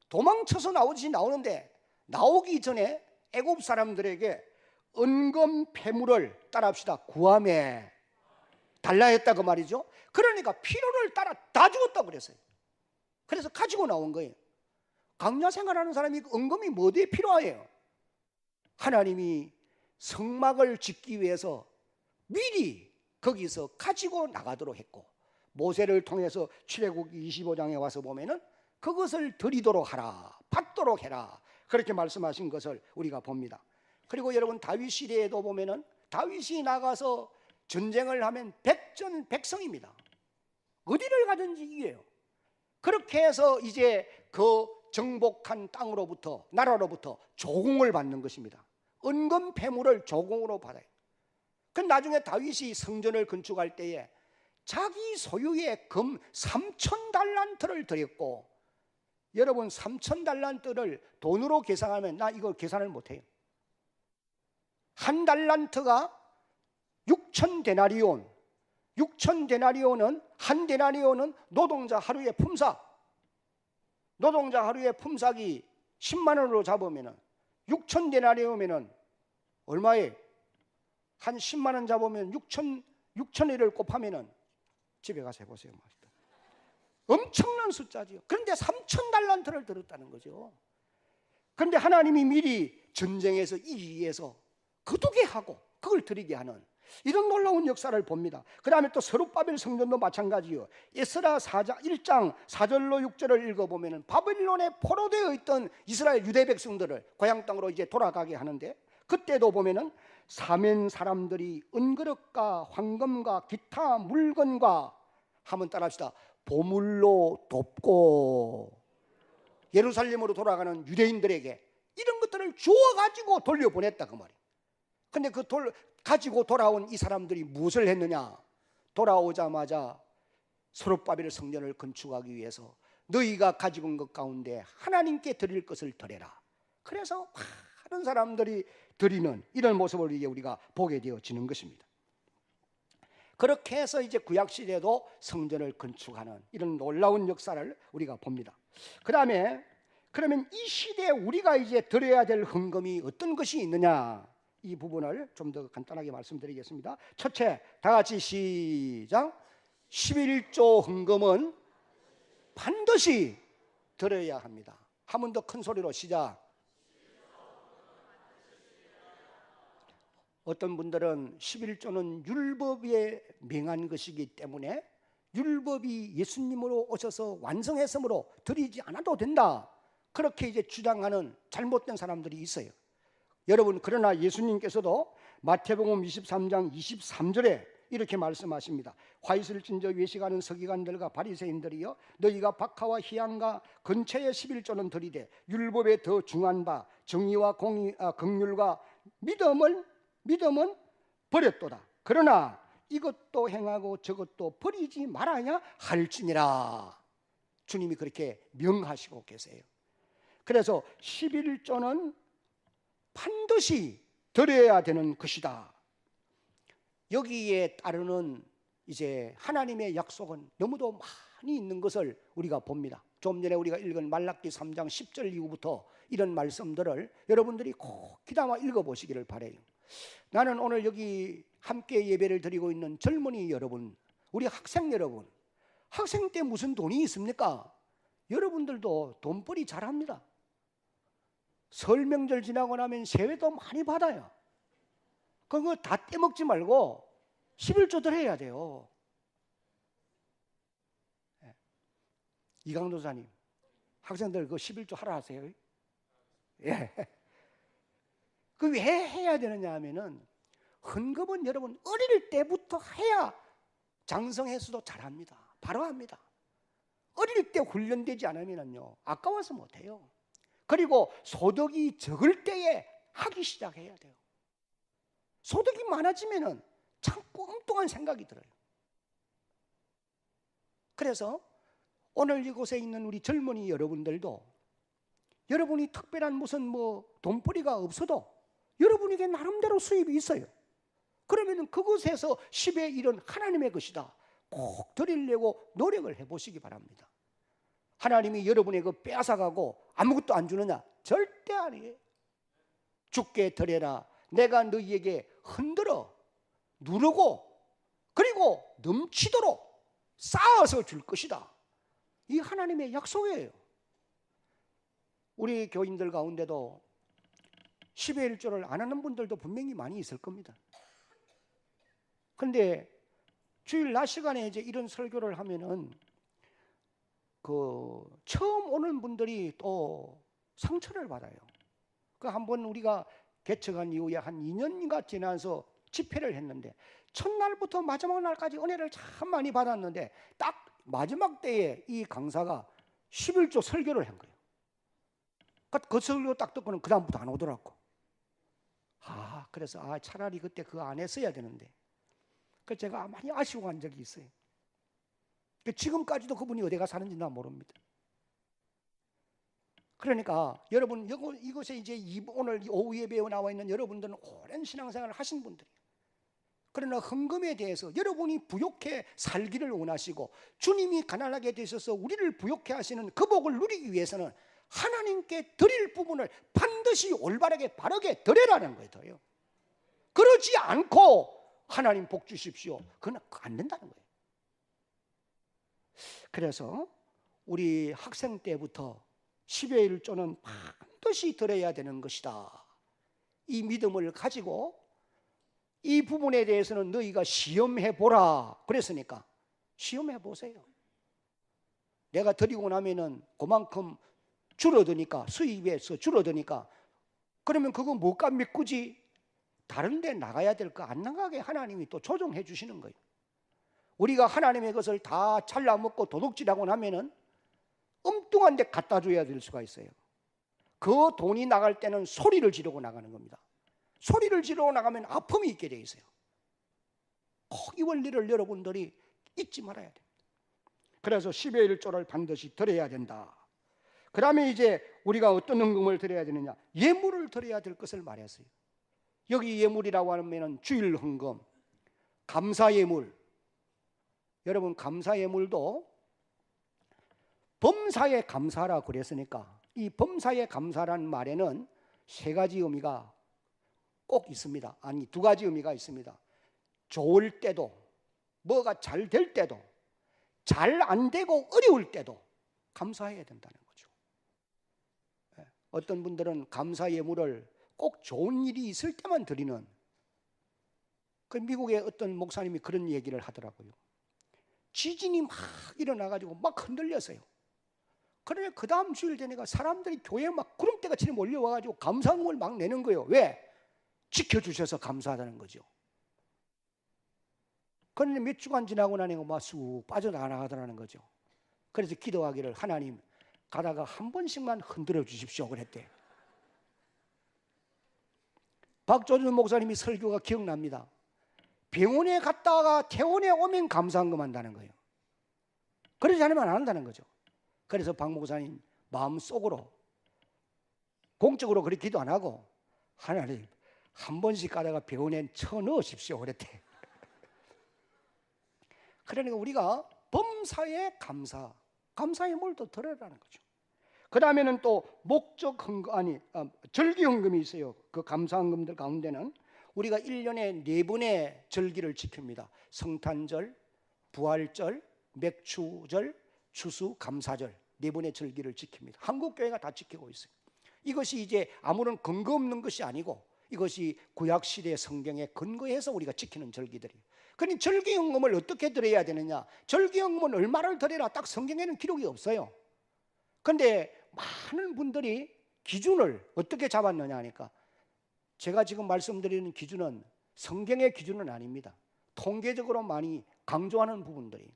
도망쳐서 나오는데 나오기 전에 애굽 사람들에게 은금 패물을 따라합시다 구함에 달라 했다고 말이죠. 그러니까 필요를 따라 다 주었다고 그랬어요. 그래서 가지고 나온 거예요. 광야 생활하는 사람이 은금이 뭐에 필요해요? 하나님이 성막을 짓기 위해서 미리 거기서 가지고 나가도록 했고, 모세를 통해서 출애굽기 25장에 와서 보면은 그것을 드리도록 하라, 받도록 해라, 그렇게 말씀하신 것을 우리가 봅니다. 그리고 여러분 다윗 시대에도 보면은 다윗이 나가서 전쟁을 하면 백전백승입니다. 어디를 가든지 이겨요. 그렇게 해서 이제 그 정복한 땅으로부터, 나라로부터 조공을 받는 것입니다. 은금 패물을 조공으로 받아요. 그 나중에 다윗이 성전을 건축할 때에 자기 소유의 금 3,000달란트를 드렸고, 여러분 3,000달란트를 돈으로 계산하면 나 이거 계산을 못해요. 한 달란트가 6,000데나리온, 6,000데나리온은 한 데나리온은 노동자 하루의 품삯, 노동자 하루의 품삯이 10만 원으로 잡으면 6,000데나리온이면 얼마에? 한 10만 원 잡으면 6,000일을 곱하면 집에 가서 해보세요. 엄청난 숫자지요. 그런데 3,000달란트를 들었다는 거죠. 그런데 하나님이 미리 전쟁에서 이기기 위해서 거두게 하고 그걸 드리게 하는 이런 놀라운 역사를 봅니다. 그 다음에 또 스룹바벨 성전도 마찬가지요. 에스라 1장 4절로 6절을 읽어보면 바벨론에 포로되어 있던 이스라엘 유대 백성들을 고향 땅으로 이제 돌아가게 하는데, 그때도 보면은 사면 사람들이 은그릇과 황금과 기타 물건과, 한번 따라합시다, 보물로 돕고 예루살렘으로 돌아가는 유대인들에게 이런 것들을 주어가지고 돌려보냈다 그 말이에요. 근데 그 가지고 돌아온 이 사람들이 무엇을 했느냐? 돌아오자마자 스룹바벨 성전을 건축하기 위해서 너희가 가지고 온 것 가운데 하나님께 드릴 것을 드려라. 그래서 많은 사람들이 드리는 이런 모습을 이제 우리가 보게 되어지는 것입니다. 그렇게 해서 이제 구약 시대도 성전을 건축하는 이런 놀라운 역사를 우리가 봅니다. 그다음에 그러면 이 시대에 우리가 이제 드려야 될 헌금이 어떤 것이 있느냐? 이 부분을 좀 더 간단하게 말씀드리겠습니다. 첫째, 다 같이 시작. 11조 헌금은 반드시 드려야 합니다. 한 번 더 큰 소리로 시작. 어떤 분들은 11조는 율법에 명한 것이기 때문에 율법이 예수님으로 오셔서 완성했으므로 드리지 않아도 된다, 그렇게 이제 주장하는 잘못된 사람들이 있어요. 여러분, 그러나 예수님께서도 마태복음 23장 23절에 이렇게 말씀하십니다. 화이슬 진저 외식하는 서기관들과 바리새인들이여, 너희가 박하와 희양과 근처의 11조는 드리되 율법에 더 중한 바 정의와 긍휼과 믿음은 버렸도다. 그러나 이것도 행하고 저것도 버리지 말아야 할지니라. 주님이 그렇게 명하시고 계세요. 그래서 11조는 반드시 드려야 되는 것이다. 여기에 따르는 이제 하나님의 약속은 너무도 많이 있는 것을 우리가 봅니다. 좀 전에 우리가 읽은 말라기 3장 10절 이후부터 이런 말씀들을 여러분들이 꼭 귀담아 읽어보시기를 바라요. 나는 오늘 여기 함께 예배를 드리고 있는 젊은이 여러분, 우리 학생 여러분, 학생 때 무슨 돈이 있습니까? 여러분들도 돈벌이 잘합니다. 설 명절 지나고 나면 세뱃도 많이 받아요. 그거 다 떼먹지 말고 11조 드려야 돼요. 이강도사님, 학생들 그 11조 하라 하세요. 예. 그 왜 해야 되느냐 하면은, 헌금은 여러분 어릴 때부터 해야 장성해서도 잘합니다. 바로 합니다. 어릴 때 훈련되지 않으면요 아까워서 못해요. 그리고 소득이 적을 때에 하기 시작해야 돼요. 소득이 많아지면은 참 엉뚱한 생각이 들어요. 그래서 오늘 이곳에 있는 우리 젊은이 여러분들도, 여러분이 특별한 무슨 돈벌이가 없어도 여러분에게 나름대로 수입이 있어요. 그러면 그곳에서 10의 1은 하나님의 것이다, 꼭 드리려고 노력을 해보시기 바랍니다. 하나님이 여러분의 그 빼앗아가고 아무것도 안 주느냐? 절대 아니에요. 주께 드려라. 내가 너희에게 흔들어 누르고 그리고 넘치도록 쌓아서 줄 것이다. 이 하나님의 약속이에요. 우리 교인들 가운데도 10의 1조를 안 하는 분들도 분명히 많이 있을 겁니다. 그런데 주일 낮 시간에 이제 이런 설교를 하면은 처음 오는 분들이 또 상처를 받아요. 그 한번 우리가 개척한 이후에 한 2년인가 지나서 집회를 했는데 첫날부터 마지막 날까지 은혜를 참 많이 받았는데 딱 마지막 때에 이 강사가 11조 설교를 한 거예요. 그 설교 딱 듣고는 그 다음부터 안 오더라고. 그래서 차라리 그때 그거 안 했어야 되는데, 그래서 제가 많이 아쉬워 한 적이 있어요. 지금까지도 그분이 어디가 사는지 나 모릅니다. 그러니까 여러분, 이곳에 이제 오늘 오후 예배에 나와 있는 여러분들은 오랜 신앙생활을 하신 분들이에요. 그러나 헌금에 대해서 여러분이 부욕해 살기를 원하시고 주님이 가난하게 되셔서 우리를 부욕해 하시는 그 복을 누리기 위해서는 하나님께 드릴 부분을 반드시 올바르게 바르게 드려라는 거예요. 그러지 않고 하나님 복 주십시오, 그건 안 된다는 거예요. 그래서 우리 학생 때부터 10의 1조는 반드시 드려야 되는 것이다. 이 믿음을 가지고 이 부분에 대해서는 너희가 시험해 보라 그랬으니까 시험해 보세요. 내가 드리고 나면은 그만큼 줄어드니까, 수입에서 줄어드니까, 그러면 그거 뭐가 믿고지 다른 데 나가야 될 거 안 나가게 하나님이 또 조정해 주시는 거예요. 우리가 하나님의 것을 다 잘라먹고 도둑질하고 나면은 엉뚱한 데 갖다 줘야 될 수가 있어요. 그 돈이 나갈 때는 소리를 지르고 나가는 겁니다. 소리를 지르고 나가면 아픔이 있게 돼 있어요. 꼭 이 원리를 여러분들이 잊지 말아야 됩니다. 그래서 10의 1조를 반드시 드려야 된다. 그 다음에 이제 우리가 어떤 헌금을 드려야 되느냐, 예물을 드려야 될 것을 말했어요. 여기 예물이라고 하면 주일 헌금, 감사 예물. 여러분, 감사 예물도 범사에 감사라 그랬으니까 이 범사에 감사라는 말에는 세 가지 의미가 꼭 있습니다. 아니, 두 가지 의미가 있습니다. 좋을 때도, 뭐가 잘 될 때도, 잘 안 되고 어려울 때도 감사해야 된다는 거죠. 어떤 분들은 감사 예물을 꼭 좋은 일이 있을 때만 드리는, 그 미국의 어떤 목사님이 그런 얘기를 하더라고요. 지진이 막 일어나가지고 막 흔들렸어요. 그러면 그 다음 주일 되니까 사람들이 교회에 막 구름대같이 몰려와가지고 감사금을 막 내는 거예요. 왜? 지켜주셔서 감사하다는 거죠. 그런데 몇 주간 지나고 나니까 막 쑥 빠져나가더라는 거죠. 그래서 기도하기를, 하나님 가다가 한 번씩만 흔들어 주십시오 그랬대. 박조준 목사님이 설교가 기억납니다. 병원에 갔다가 퇴원에 오면 감사한금 한다는 거예요. 그러지 않으면 안 한다는 거죠. 그래서 박 목사님 마음속으로 공적으로 그렇게 기도 안 하고, 하나님 한 번씩 가다가 병원에 쳐넣으십시오 그랬대. 그러니까 우리가 범사에 감사, 감사의 물도 드려라는 거죠. 그 다음에는 또 목적 헌금, 절기 헌금이 있어요. 그 감사 헌금들 가운데는 우리가 1년에 4번의 절기를 지킵니다. 성탄절, 부활절, 맥추절, 추수, 감사절, 4번의 절기를 지킵니다. 한국 교회가 다 지키고 있어요. 이것이 이제 아무런 근거 없는 것이 아니고 이것이 구약시대 성경에 근거해서 우리가 지키는 절기들이에요. 그러니 절기헌금을 어떻게 드려야 되느냐, 절기헌금은 얼마를 드려라 딱 성경에는 기록이 없어요. 그런데 많은 분들이 기준을 어떻게 잡았느냐 하니까, 제가 지금 말씀드리는 기준은 성경의 기준은 아닙니다. 통계적으로 많이 강조하는 부분들이,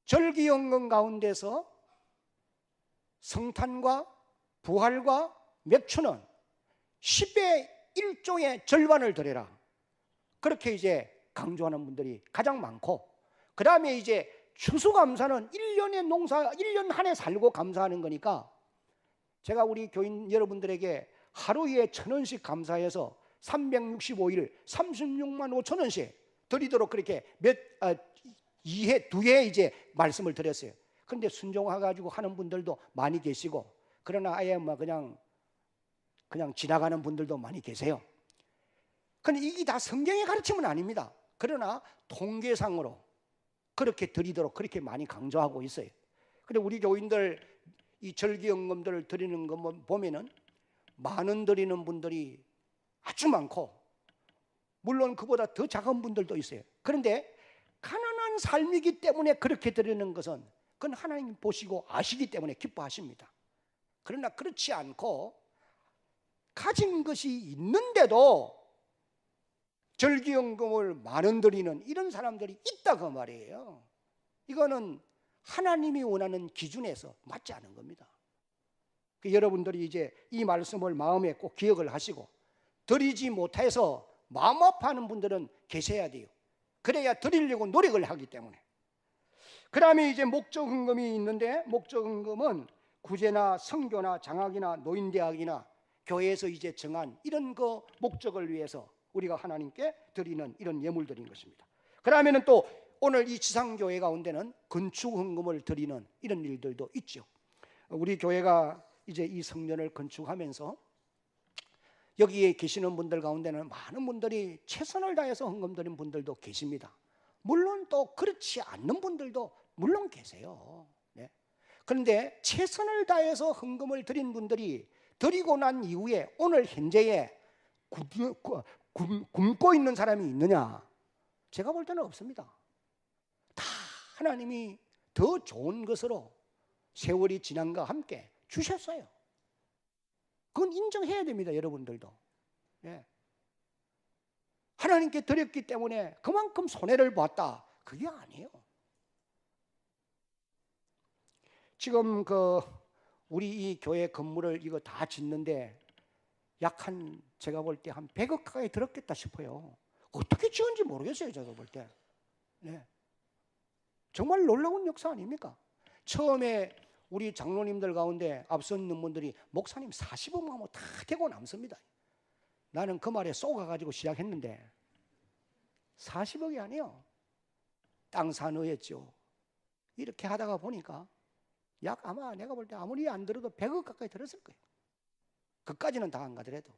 절기헌금 가운데서 성탄과 부활과 맥추는 10의 1조의 절반을 드려라, 그렇게 이제 강조하는 분들이 가장 많고, 그 다음에 이제 추수감사는 1년의 농사, 1년 한 해 살고 감사하는 거니까, 제가 우리 교인 여러분들에게 하루에 1,000원씩 감사해서 365일 36만 5천 원씩 드리도록 그렇게 두 해 이제 말씀을 드렸어요. 그런데 순종해가지고 하는 분들도 많이 계시고, 그러나 아예 뭐 그냥 지나가는 분들도 많이 계세요. 근데 이게 다 성경의 가르침은 아닙니다. 그러나 통계상으로 그렇게 드리도록 그렇게 많이 강조하고 있어요. 근데 우리 교인들 이 절기헌금들을 드리는 거 보면은 많은 드리는 분들이 아주 많고, 물론 그보다 더 작은 분들도 있어요. 그런데 가난한 삶이기 때문에 그렇게 드리는 것은 그건 하나님 보시고 아시기 때문에 기뻐하십니다. 그러나 그렇지 않고 가진 것이 있는데도 절기헌금을 많은 드리는 이런 사람들이 있다고 말이에요. 이거는 하나님이 원하는 기준에서 맞지 않은 겁니다. 여러분들이 이제 이 말씀을 마음에 꼭 기억을 하시고, 드리지 못해서 마음 아파하는 분들은 계셔야 돼요. 그래야 드리려고 노력을 하기 때문에. 그 다음에 이제 목적헌금이 있는데, 목적헌금은 구제나 선교나 장학이나 노인대학이나 교회에서 이제 정한 이런 그 목적을 위해서 우리가 하나님께 드리는 이런 예물들인 것입니다. 그 다음에는 또 오늘 이 지상교회 가운데는 건축헌금을 드리는 이런 일들도 있죠. 우리 교회가 이제 이 성전을 건축하면서 여기에 계시는 분들 가운데는 많은 분들이 최선을 다해서 헌금 드린 분들도 계십니다. 물론 또 그렇지 않는 분들도 물론 계세요. 네. 그런데 최선을 다해서 헌금을 드린 분들이 드리고 난 이후에 오늘 현재에 굶고 있는 사람이 있느냐? 제가 볼 때는 없습니다. 다 하나님이 더 좋은 것으로 세월이 지난과 함께 주셨어요. 그건 인정해야 됩니다, 여러분들도. 예. 하나님께 드렸기 때문에 그만큼 손해를 봤다, 그게 아니에요. 지금 우리 이 교회 건물을 이거 다 짓는데 약 제가 볼 때 한 100억 가까이 들었겠다 싶어요. 어떻게 지은지 모르겠어요, 제가 볼 때. 네. 정말 놀라운 역사 아닙니까? 처음에 우리 장로님들 가운데 앞서 있는 분들이 목사님 40억만 하면 다 되고 남습니다. 나는 그 말에 쏘가가지고 시작했는데 40억이 아니에요. 땅 사놓였죠. 이렇게 하다가 보니까 약 아마 내가 볼 때 아무리 안 들어도 100억 가까이 들었을 거예요. 그까지는 다 안 가더라도.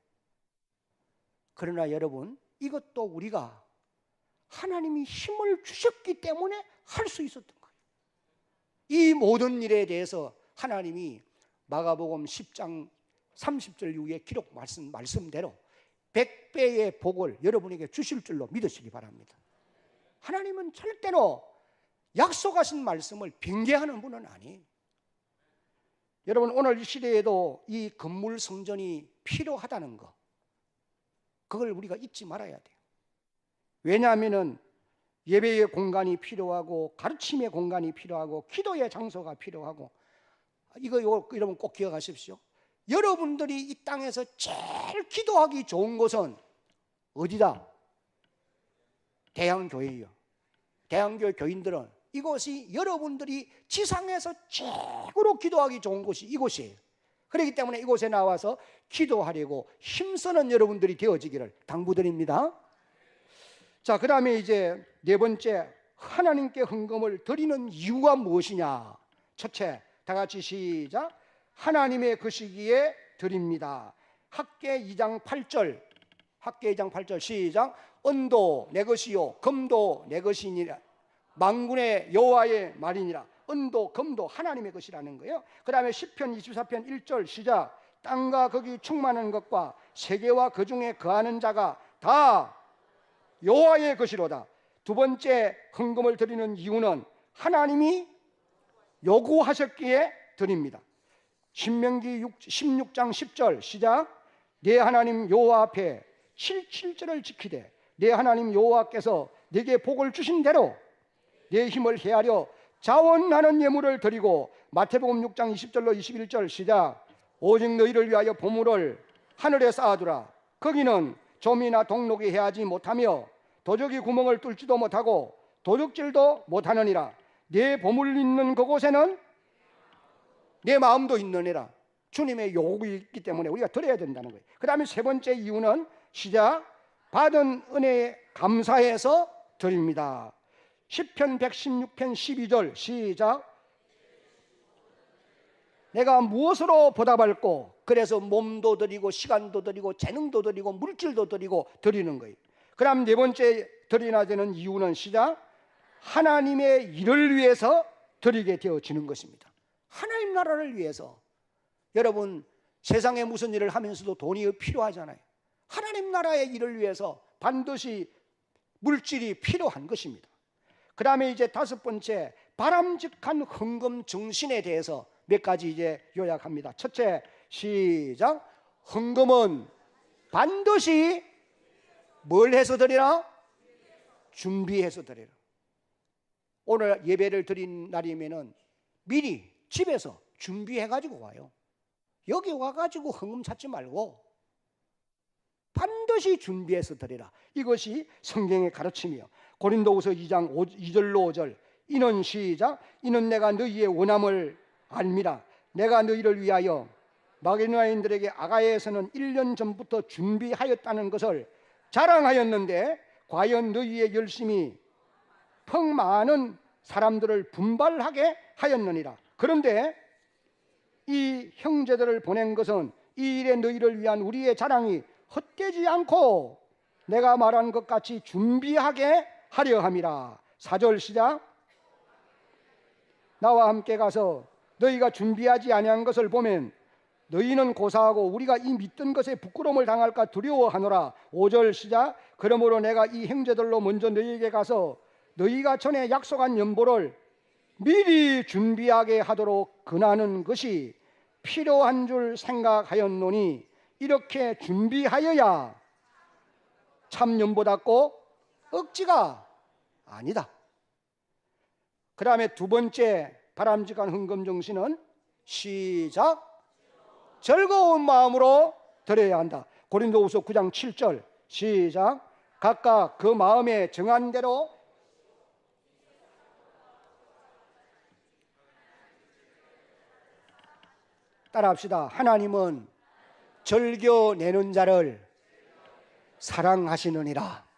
그러나 여러분, 이것도 우리가 하나님이 힘을 주셨기 때문에 할 수 있었던 거예요. 이 모든 일에 대해서 하나님이 마가복음 10장 30절 이후에 기록 말씀대로 100배의 복을 여러분에게 주실 줄로 믿으시기 바랍니다. 하나님은 절대로 약속하신 말씀을 빙계하는 분은 아니에요. 여러분, 오늘 이 시대에도 이 건물 성전이 필요하다는 거, 그걸 우리가 잊지 말아야 돼요. 왜냐하면 예배의 공간이 필요하고 가르침의 공간이 필요하고 기도의 장소가 필요하고, 이거 여러분 꼭 기억하십시오. 여러분들이 이 땅에서 제일 기도하기 좋은 곳은 어디다? 대한교회예요. 대한교회 교인들은 이곳이 여러분들이 지상에서 최고로 기도하기 좋은 곳이 이곳이에요. 그렇기 때문에 이곳에 나와서 기도하려고 힘쓰는 여러분들이 되어지기를 당부드립니다. 자, 그 다음에 이제 네 번째, 하나님께 헌금을 드리는 이유가 무엇이냐? 첫째, 다 같이 시작. 하나님의 그 시기에 드립니다. 학개 2장 8절, 학개 2장 8절 시작. 은도 내 것이요 금도 내 것이니라. 만군의 여호와의 말이니라. 은도 금도 하나님의 것이라는 거예요. 그 다음에 시편 24편 1절 시작. 땅과 거기 충만한 것과 세계와 그 중에 거하는 자가 다 여호와의 것이로다. 두 번째, 헌금을 드리는 이유는 하나님이 요구하셨기에 드립니다. 신명기 16장 10절 시작. 내 하나님 여호와 앞에 7절을 지키되 내 하나님 여호와께서 내게 복을 주신 대로 내 힘을 헤아려 자원하는 예물을 드리고. 마태복음 6장 20절로 21절 시작. 오직 너희를 위하여 보물을 하늘에 쌓아두라. 거기는 좀이나 동록이 해하지 못하며 도적이 구멍을 뚫지도 못하고 도둑질도 못하느니라. 내 보물 있는 그곳에는 내 마음도 있느니라. 주님의 요구가 있기 때문에 우리가 드려야 된다는 거예요. 그 다음에 세 번째 이유는 시작. 받은 은혜에 감사해서 드립니다. 시편 116편 12절 시작. 내가 무엇으로 보답할꼬? 그래서 몸도 드리고 시간도 드리고 재능도 드리고 물질도 드리고 드리는 거예요. 그 다음 네 번째 드려야 되는 이유는 시작. 하나님의 일을 위해서 드리게 되어지는 것입니다. 하나님 나라를 위해서. 여러분, 세상에 무슨 일을 하면서도 돈이 필요하잖아요. 하나님 나라의 일을 위해서 반드시 물질이 필요한 것입니다. 그 다음에 이제 다섯 번째, 바람직한 헌금 정신에 대해서 몇 가지 이제 요약합니다. 첫째, 시작. 헌금은 반드시 뭘 해서 드리라? 준비해서 드리라. 오늘 예배를 드린 날이면은 미리 집에서 준비해가지고 와요. 여기 와가지고 헌금 찾지 말고 반드시 준비해서 드리라. 이것이 성경의 가르침이요. 고린도후서 2장 2절로 5절. 이는 시작. 이는 내가 너희의 원함을 알미라. 내가 너희를 위하여 마게도냐인들에게 아가야에서는 1년 전부터 준비하였다는 것을 자랑하였는데 과연 너희의 열심이 펑 많은 사람들을 분발하게 하였느니라. 그런데 이 형제들을 보낸 것은 이 일에 너희를 위한 우리의 자랑이 헛되지 않고 내가 말한 것 같이 준비하게 하려 함이라. 4절 시작. 나와 함께 가서 너희가 준비하지 아니한 것을 보면 너희는 고사하고 우리가 이 믿던 것에 부끄러움을 당할까 두려워하노라. 5절 시작. 그러므로 내가 이 형제들로 먼저 너희에게 가서 너희가 전에 약속한 연보를 미리 준비하게 하도록 권하는 것이 필요한 줄 생각하였노니 이렇게 준비하여야 참 연보답고 억지가 아니다. 그 다음에 두 번째 바람직한 헌금 정신은 시작. 즐거운 마음으로 드려야 한다. 고린도후서 9장 7절 시작. 각각 그 마음에 정한 대로 따라합시다. 하나님은 즐겨 내는 자를 사랑하시느니라.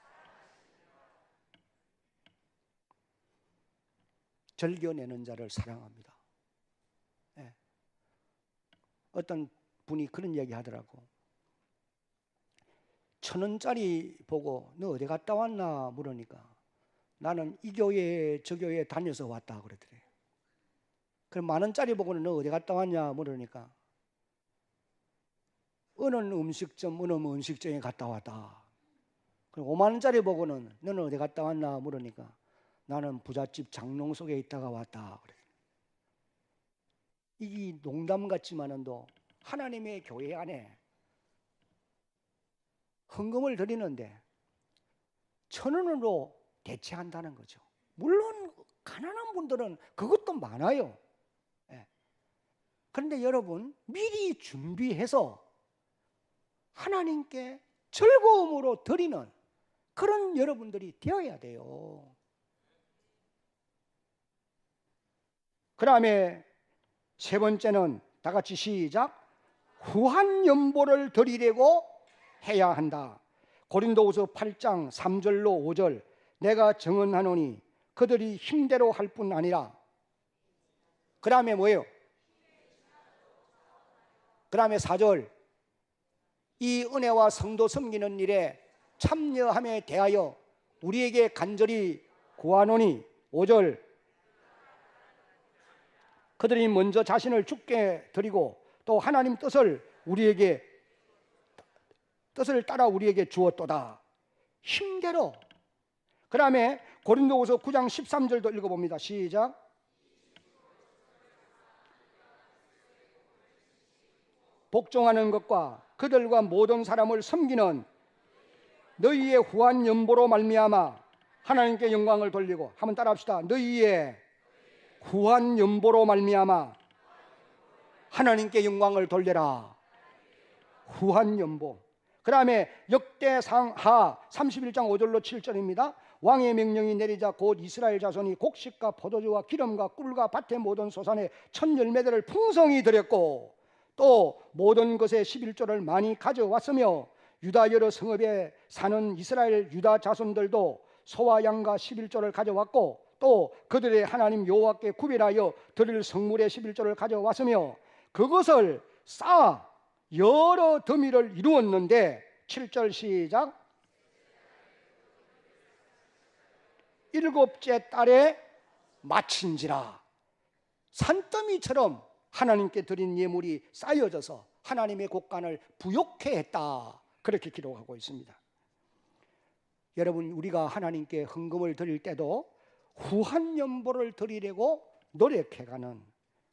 즐겨 내는 자를 사랑합니다. 네. 어떤 분이 그런 얘기 하더라고. 1,000원짜리 보고 너 어디 갔다 왔나 물으니까 나는 이 교회에 저 교회에 다녀서 왔다 그러더래. 그럼 10,000원짜리 보고는 너 어디 갔다 왔냐 물으니까 어느 음식점에 갔다 왔다. 그럼 50,000원짜리 보고는 너는 어디 갔다 왔나 물으니까 나는 부잣집 장롱 속에 있다가 왔다 그래. 이 농담 같지만은도 하나님의 교회 안에 헌금을 드리는데 1,000원으로 대체한다는 거죠. 물론 가난한 분들은 그것도 많아요. 그런데 여러분 미리 준비해서 하나님께 즐거움으로 드리는 그런 여러분들이 되어야 돼요. 그 다음에 세 번째는 다 같이 시작. 후한 연보를 드리려고 해야 한다. 고린도후서 8장 3절로 5절 내가 증언하노니 그들이 힘대로 할 뿐 아니라 그 다음에 뭐예요? 그 다음에 4절 이 은혜와 성도 섬기는 일에 참여함에 대하여 우리에게 간절히 구하노니 5절 그들이 먼저 자신을 주께 드리고 또 하나님 뜻을 따라 우리에게 주었도다. 힘대로. 그 다음에 고린도후서 9장 13절도 읽어봅니다. 시작. 복종하는 것과 그들과 모든 사람을 섬기는 너희의 후한 연보로 말미암아 하나님께 영광을 돌리고 한번 따라합시다. 너희의 후한 연보로 말미암아 하나님께 영광을 돌려라. 후한 연보. 그 다음에 역대상하 31장 5절로 7절입니다. 왕의 명령이 내리자 곧 이스라엘 자손이 곡식과 포도주와 기름과 꿀과 밭의 모든 소산의 첫 열매들을 풍성히 드렸고 또 모든 것의 11조를 많이 가져왔으며 유다 여러 성읍에 사는 이스라엘 유다 자손들도 소와 양과 11조를 가져왔고 또 그들의 하나님 여호와께 구별하여 드릴 성물의 11조를 가져왔으며 그것을 쌓아 여러 더미를 이루었는데 7절 시작. 일곱째 달에 마친지라. 산더미처럼 하나님께 드린 예물이 쌓여져서 하나님의 곳간을 부욕해 했다. 그렇게 기록하고 있습니다. 여러분 우리가 하나님께 헌금을 드릴 때도 후한 연보를 드리려고 노력해가는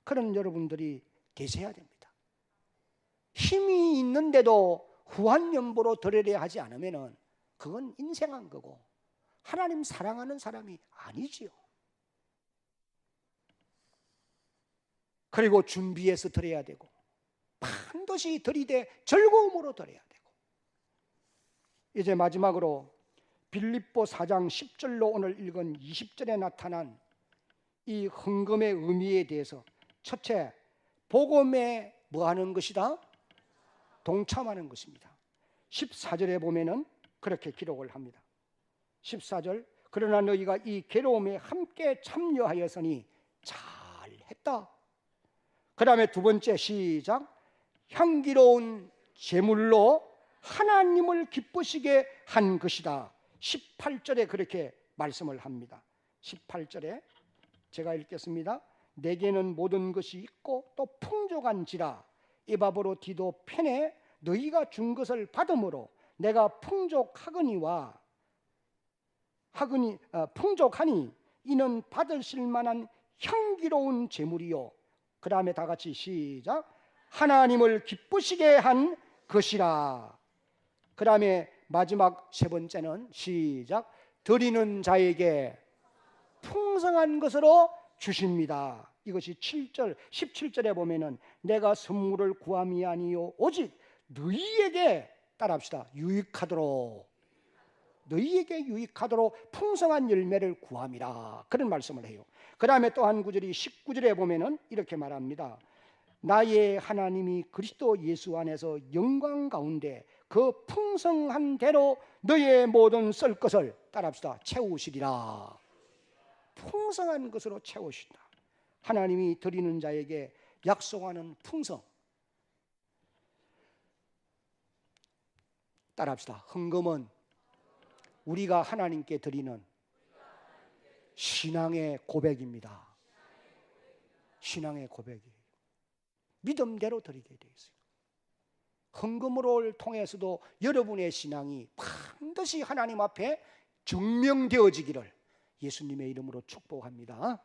그런 여러분들이 되셔야 됩니다. 힘이 있는데도 후한 연보로 드리려 하지 않으면 그건 인생한 거고 하나님 사랑하는 사람이 아니지요. 그리고 준비해서 드려야 되고 반드시 드리되 즐거움으로 드려야 되고 이제 마지막으로 빌립보 4장 10절로 오늘 읽은 20절에 나타난 이 헌금의 의미에 대해서 첫째, 복음에 뭐하는 것이다? 동참하는 것입니다. 14절에 보면은 그렇게 기록을 합니다. 14절 그러나 너희가 이 괴로움에 함께 참여하였으니 잘했다. 그 다음에 두 번째 시작. 향기로운 제물로 하나님을 기쁘시게 한 것이다. 18절에 그렇게 말씀을 합니다. 18절에 제가 읽겠습니다. 내게는 모든 것이 있고 또 풍족한지라. 에바브로 디도 펜에 너희가 준 것을 받음으로 내가 풍족하니 이는 받으실 만한 향기로운 제물이요. 그 다음에 다 같이 시작. 하나님을 기쁘시게 한 것이라. 그 다음에 마지막 세 번째는 시작. 드리는 자에게 풍성한 것으로 주십니다. 이것이 7절 17절에 보면은 내가 선물을 구함이 아니요 오직 너희에게, 따라합시다, 유익하도록, 너희에게 유익하도록 풍성한 열매를 구함이라, 그런 말씀을 해요. 그 다음에 또 한 구절이 19절에 보면은 이렇게 말합니다. 나의 하나님이 그리스도 예수 안에서 영광 가운데 그 풍성한 대로 너의 모든 썰 것을, 따라합시다, 채우시리라. 풍성한 것으로 채우신다. 하나님이 드리는 자에게 약속하는 풍성. 따라합시다. 헌금은 우리가 하나님께 드리는 신앙의 고백입니다. 신앙의 고백이에요. 믿음대로 드리게 되어 있어요. 헌금을 통해서도 여러분의 신앙이 반드시 하나님 앞에 증명되어지기를 예수님의 이름으로 축복합니다.